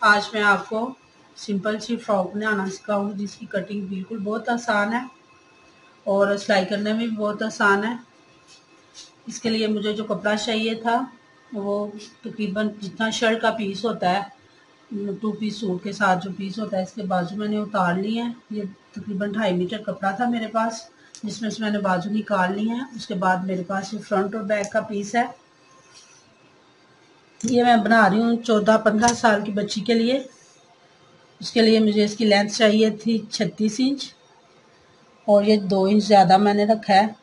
आज मैं आपको सिंपल सी फ्रॉक बनाना सिखाऊंगी जिसकी कटिंग बिल्कुल बहुत आसान है और सिलाई करने में भी बहुत आसान है। इसके लिए मुझे जो कपड़ा चाहिए था वो तकरीबन जितना शर्ट का पीस होता है, 2 पीस सूट के साथ जो पीस होता है, इसके बाजू मैंने उतार लिए हैं। ये तकरीबन 2.5 मीटर कपड़ा था मेरे पास, जिसमें से मैंने बाजू निकाल ली हैं। उसके बाद मेरे पास ये फ्रंट और बैक का पीस है। ये मैं बना रही हूँ 14-15 साल की बच्ची के लिए। उसके लिए मुझे इसकी लेंथ चाहिए थी 36 इंच और ये 2 इंच ज़्यादा मैंने रखा है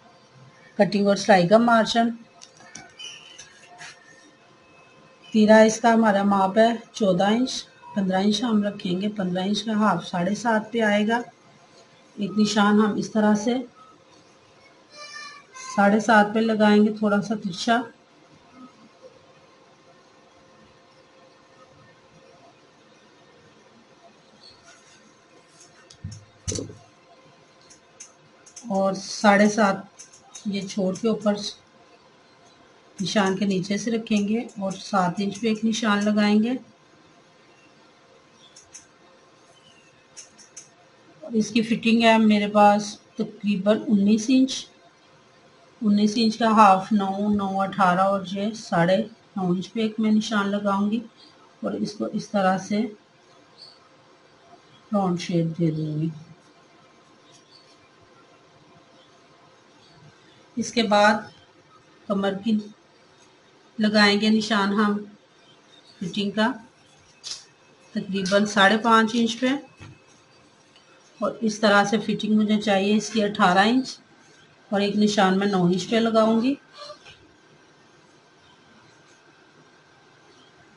कटिंग और सिलाई का मार्जिन। तीरा इसका हमारा माप है 14 इंच, 15 इंच हम रखेंगे। 15 इंच का हाफ 7.5 पे आएगा। एक निशान हम इस तरह से 7.5 पे लगाएंगे, थोड़ा सा तिरछा। और 7.5 ये छोड़ के ऊपर निशान के नीचे से रखेंगे और 7 इंच पे एक निशान लगाएंगे। और इसकी फिटिंग है मेरे पास तकरीबन 19 इंच। 19 इंच का हाफ 9, 9, 18 और ये 9.5 इंच पे एक मैं निशान लगाऊंगी और इसको इस तरह से राउंड शेप दे दूंगी। इसके बाद कमर की लगाएंगे निशान हम फिटिंग का तकरीबन 5.5 इंच पे और इस तरह से फिटिंग मुझे चाहिए इसकी 18 इंच और एक निशान मैं 9 इंच पे लगाऊंगी।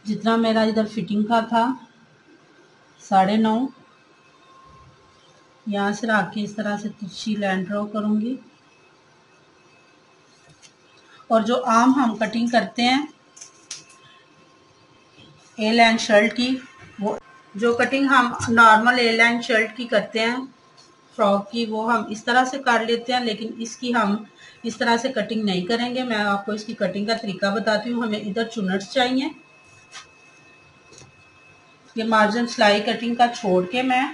जितना मेरा इधर फिटिंग का था 9.5, यहाँ से रख के इस तरह से तिरछी लाइन ड्रॉ करूंगी। और जो आम हम कटिंग करते हैं ए लाइन शर्ट की, वो जो कटिंग हम नॉर्मल ए लाइन शर्ट की करते हैं फ्रॉक की, वो हम इस तरह से कर लेते हैं, लेकिन इसकी हम इस तरह से कटिंग नहीं करेंगे। मैं आपको इसकी कटिंग का तरीका बताती हूँ। हमें इधर चुनट्स चाहिए। ये मार्जिन सिलाई कटिंग का छोड़ के मैं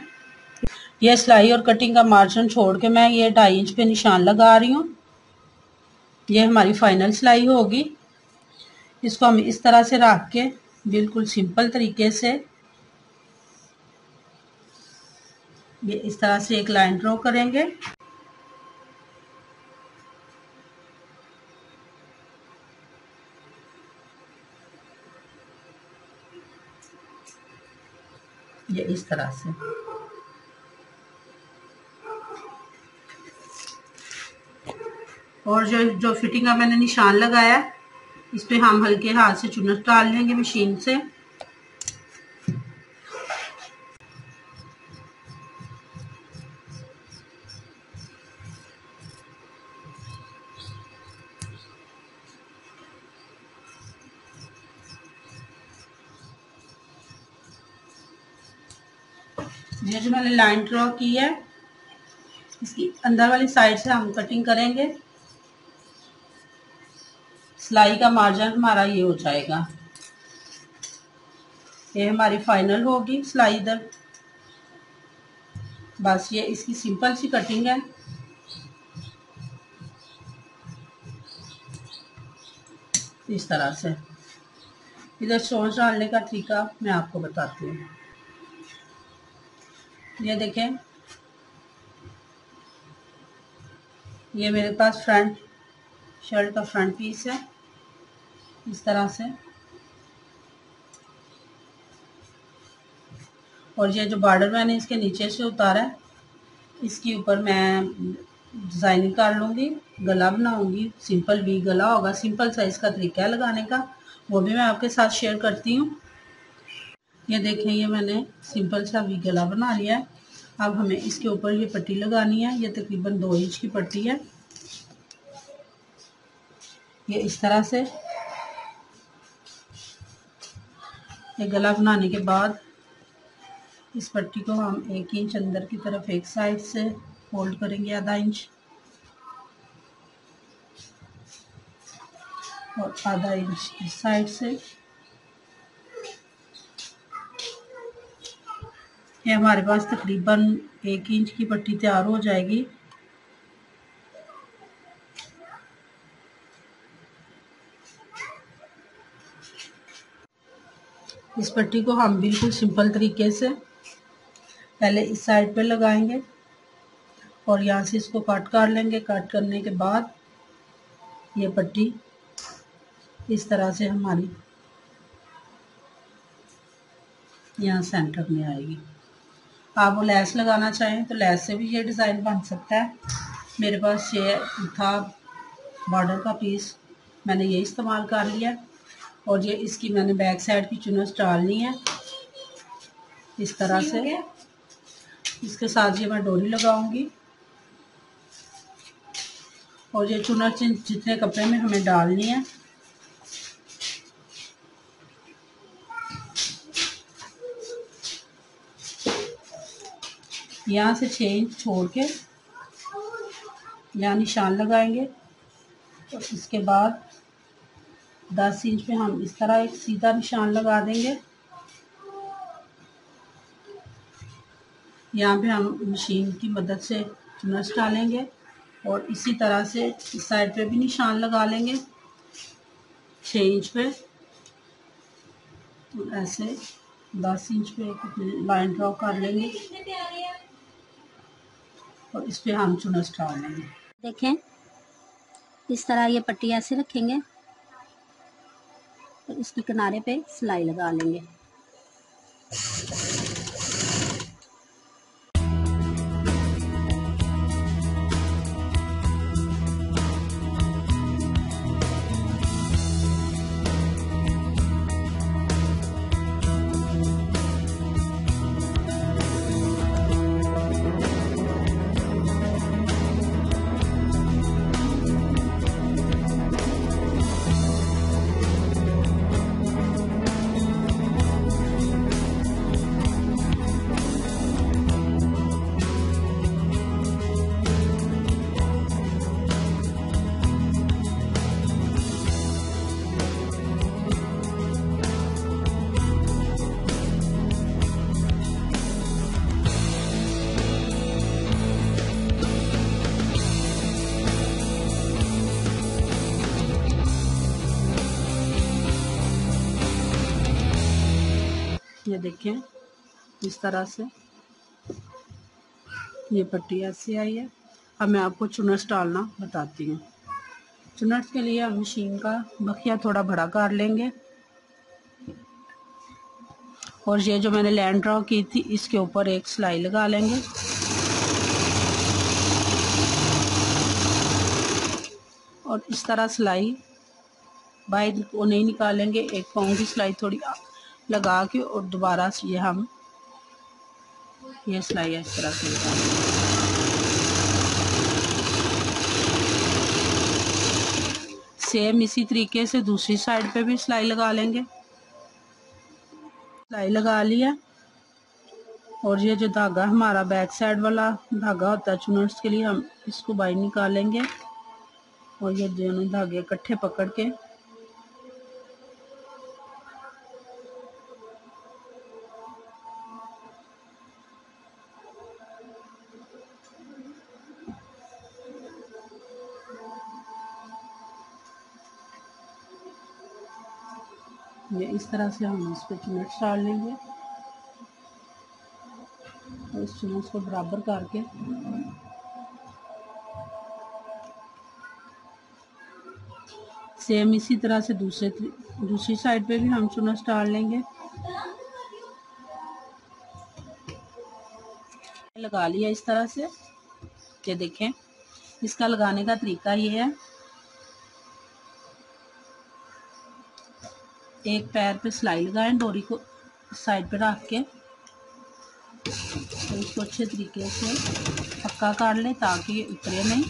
ये सिलाई और कटिंग का मार्जिन छोड़ के मैं ये 2.5 इंच पे निशान लगा रही हूँ। ये हमारी फाइनल सिलाई होगी। इसको हम इस तरह से रख के बिल्कुल सिंपल तरीके से ये इस तरह से एक लाइन ड्रॉ करेंगे। ये इस तरह से और जो फिटिंग का मैंने निशान लगाया है, इस पे हम हल्के हाथ से चुन्नट डाल लेंगे मशीन से। ये जो मैंने लाइन ड्रॉ की है, इसकी अंदर वाली साइड से हम कटिंग करेंगे। सिलाई का मार्जिन हमारा ये हो जाएगा। ये हमारी फाइनल होगी सिलाई इधर। बस ये इसकी सिंपल सी कटिंग है। इस तरह से इधर सोच डालने का तरीका मैं आपको बताती हूँ। ये देखें, ये मेरे पास फ्रंट शर्ट का फ्रंट पीस है इस तरह से। और ये जो बॉर्डर मैंने इसके नीचे से उतारा है, इसके ऊपर मैं डिज़ाइनिंग कर लूँगी, गला बनाऊँगी। सिंपल वी गला होगा। सिंपल साइज का तरीका है लगाने का, वो भी मैं आपके साथ शेयर करती हूँ। ये देखें, ये मैंने सिंपल सा वी गला बना लिया है। अब हमें इसके ऊपर ये पट्टी लगानी है। ये तकरीबन 2 इंच की पट्टी है। ये इस तरह से ये गला बनाने के बाद इस पट्टी को हम 1 इंच अंदर की तरफ एक साइड से फोल्ड करेंगे, आधा इंच, और आधा इंच इस साइड से। ये हमारे पास तकरीबन 1 इंच की पट्टी तैयार हो जाएगी। इस पट्टी को हम बिल्कुल सिंपल तरीके से पहले इस साइड पे लगाएंगे और यहाँ से इसको कट कर लेंगे। कट करने के बाद ये पट्टी इस तरह से हमारी यहाँ सेंटर में आएगी। आप वो लैस लगाना चाहें तो लैस से भी ये डिज़ाइन बन सकता है। मेरे पास ये था बॉर्डर का पीस, मैंने ये इस्तेमाल कर लिया और ये इसकी मैंने बैक साइड की चुनस डालनी है इस तरह से। इसके साथ ये मैं डोरी लगाऊंगी और ये चुनस जितने कपड़े में हमें डालनी है यहाँ से 6 इंच छोड़ के यहाँ निशान लगाएंगे और इसके बाद 10 इंच पे हम इस तरह एक सीधा निशान लगा देंगे। यहाँ पे हम मशीन की मदद से चुनस डालेंगे और इसी तरह से इस साइड पे भी निशान लगा लेंगे 6 इंच पे। तो ऐसे 10 इंच पे एक लाइन ड्रॉ कर लेंगे और इस पे हम चुनस डाल लेंगे। देखें इस तरह ये पट्टी ऐसे रखेंगे और इसके किनारे पे सिलाई लगा लेंगे। ये देखें इस तरह से ये पट्टी ऐसी आई है। अब मैं आपको चुनस डालना बताती हूँ। चुनस के लिए हम मशीन का बखिया थोड़ा बड़ा कर लेंगे और ये जो मैंने लाइन ड्रॉ की थी इसके ऊपर एक सिलाई लगा लेंगे और इस तरह सिलाई बाहर को नहीं निकालेंगे। एक पाँव की सिलाई थोड़ी लगा के और दोबारा से ये हम ये सिलाई इस तरह से लगाएंगे। सेम इसी तरीके से दूसरी साइड पे भी सिलाई लगा लेंगे। सिलाई लगा लिया और ये जो धागा हमारा बैक साइड वाला धागा होता है चुनर्स के लिए, हम इसको बाहर निकालेंगे और ये दोनों धागे इकट्ठे पकड़ के ये इस तरह से हम इस पे चुनट्स डाल लेंगे और इस चुनट्स को बराबर करके सेम इसी तरह से दूसरी साइड पे भी हम चुनट्स डाल लेंगे। लगा लिया इस तरह से। ये देखें इसका लगाने का तरीका ये है, एक पैर पे सिलाई लगाएं, डोरी को साइड पे रख के तो इसको अच्छे तरीके से पक्का कर लें ताकि ये उतरे नहीं।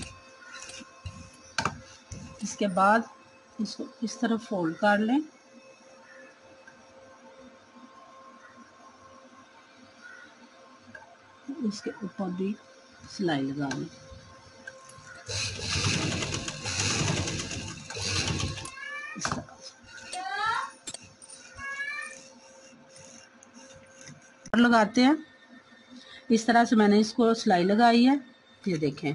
इसके बाद इसको इस तरफ फोल्ड कर लें इसके ऊपर भी सिलाई लगा लें। इस तरह से लगाते हैं इस तरह से मैंने इसको सिलाई लगाई है, ये देखें,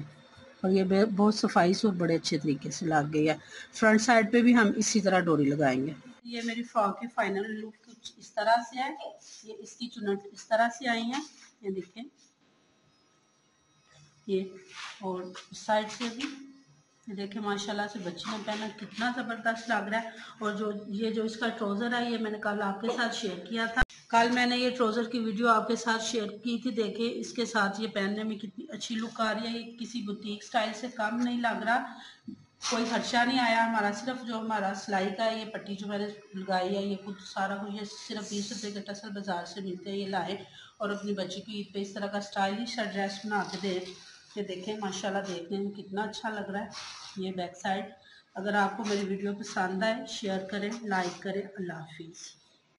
और ये बहुत सफाई से और बड़े अच्छे तरीके से लग गई है। फ्रंट साइड पे भी हम इसी तरह डोरी लगाएंगे। ये मेरी फ्रॉक की फाइनल लुक कुछ इस तरह से है। ये इसकी चुनट इस तरह से आई है, ये देखें, ये, और इस साइड से भी देखें माशाल्लाह से बच्ची ने पहना, कितना ज़बरदस्त लग रहा है। और जो इसका ट्राउज़र है, ये मैंने कल आपके साथ शेयर किया था। कल मैंने ये ट्राउज़र की वीडियो आपके साथ शेयर की थी। देखें इसके साथ ये पहनने में कितनी अच्छी लुक आ रही है। ये किसी बुटीक स्टाइल से कम नहीं लग रहा, कोई खर्चा नहीं आया हमारा। सिर्फ जो हमारा सिलाई का है, ये पट्टी जो मैंने लगाई है, ये खुद सारा कुछ, ये सिर्फ 20 रुपये के टसल बाजार से मिलते हैं, ये लाए और अपनी बच्ची की ईद पे इस तरह का स्टाइलिश सा ड्रेस बना के दे। ये देखें माशाल्लाह देखने में कितना अच्छा लग रहा है। ये बैक साइड। अगर आपको मेरी वीडियो पसंद आए, शेयर करें, लाइक करें। अल्लाह हाफिज़।